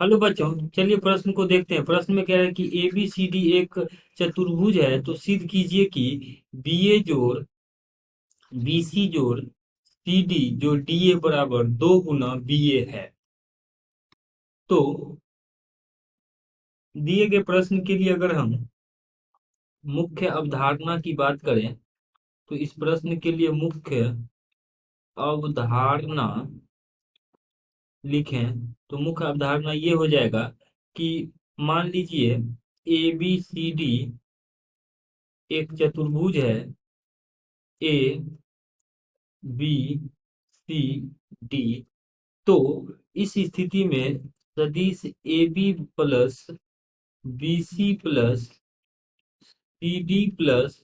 Hello बच्चों, चलिए प्रश्न को देखते हैं। प्रश्न में कह रहा है कि ए बी सी डी एक चतुर्भुज है, तो सिद्ध कीजिए कि बी ए जोड़ बी सी जोड़ सी डी जोड़ डी ए बराबर 2 गुना बी ए है। तो दिए गए प्रश्न के लिए अगर हम मुख्य अवधारणा की बात करें, तो इस प्रश्न के लिए मुख्य अवधारणा लिखें तो मुख्य अवधारणा ये हो जाएगा कि मान लीजिए ए बी सी डी एक चतुर्भुज है। A B C D. तो इस स्थिति में सदिश A B plus B C plus C D plus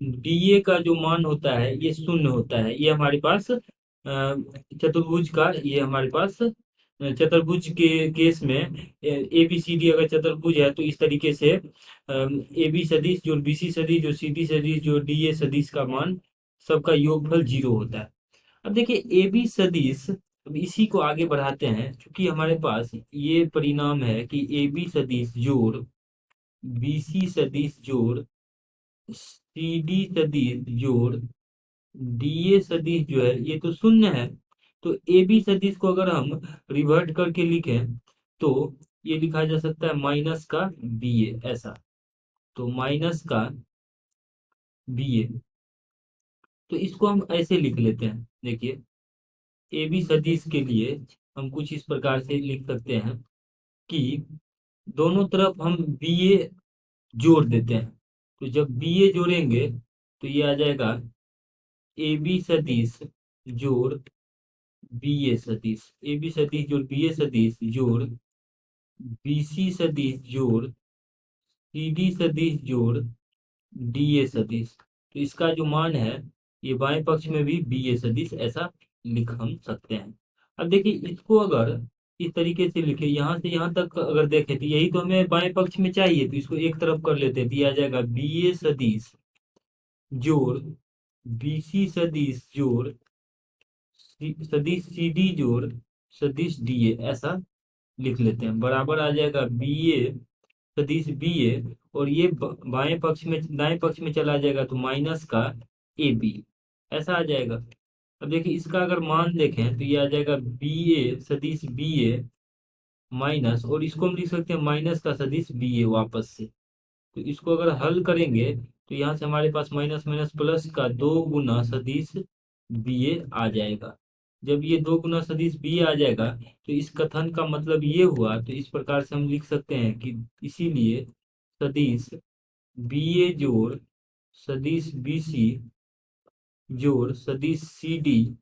D A का जो मान होता है ये शून्य होता है। ये हमारे पास चतुर्भुज का, ये हमारे पास चतुर्भुज के केस में ए बी सी डी अगर चतुर्भुज है तो इस तरीके से ए बी सदिश जो बी सी सदिश जो सी डी सदिश जो डी ए सदिश का मान सबका योगफल 0 होता है। अब देखिए ए बी सदिश, अब इसी को आगे बढ़ाते हैं क्योंकि हमारे पास ये परिणाम है कि ए बी सदिश जोड़ बी सी सदिश जोड़ सी डी सदिश जोड़ डी ए सदिश जो है ये तो शून्य है। तो ए बी सदिश को अगर हम रिवर्ट करके लिखें तो ये लिखा जा सकता है माइनस का बी ए, ऐसा। तो माइनस का बी ए, तो इसको हम ऐसे लिख लेते हैं। देखिए ए बी सदिश के लिए हम कुछ इस प्रकार से लिख सकते हैं कि दोनों तरफ हम बी ए जोड़ देते हैं। तो जब बी ए जोड़ेंगे तो ये आ जाएगा ए बी सदिश जोड़ बी ए सदिश, ए बी सदिश जोड़ बी ए सदिश जोड़ बी सी सदिश जोड़ सी डी सदिश जोड़ डी ए सदिश। तो इसका जो मान है ये बाएं पक्ष में भी बी ए सदिश ऐसा लिख हम सकते हैं। अब देखिए इसको अगर इस तरीके से लिखे, यहाँ से यहाँ तक अगर देखें तो यही तो हमें बाएं पक्ष में चाहिए, तो इसको एक तरफ कर लेते हैं। तो ये आ जाएगा बी ए सदिश जोड़ बी सी सदिश जोड़ सदिश सी डी जोड़ सदिश डी ए, ऐसा लिख लेते हैं। बराबर आ जाएगा बी ए सदिश बी ए, और ये बाएं पक्ष में दाएं पक्ष में चला जाएगा तो माइनस का ए बी, ऐसा आ जाएगा। अब देखिए इसका अगर मान देखें तो ये आ जाएगा बी ए सदिश बी ए माइनस, और इसको हम लिख सकते हैं माइनस का सदिश बी ए वापस से। तो इसको अगर हल करेंगे तो यहाँ से हमारे पास माइनस माइनस प्लस का 2 गुना सदिश बी ए आ जाएगा। जब ये 2 गुना सदिश बी ए आ जाएगा तो इस कथन का मतलब ये हुआ, तो इस प्रकार से हम लिख सकते हैं कि इसीलिए सदिश बी ए जोड़ सदिश बी सी जोड़ सदिश सी डी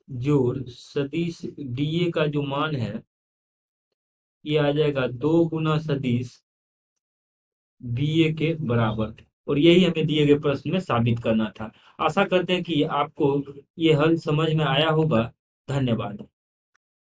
जोड़ सदिश डी ए का जो मान है ये आ जाएगा 2 गुना सदिश बी ए के बराबर। और यही हमें दिए गए प्रश्न में साबित करना था। आशा करते हैं कि आपको ये हल समझ में आया होगा। धन्यवाद।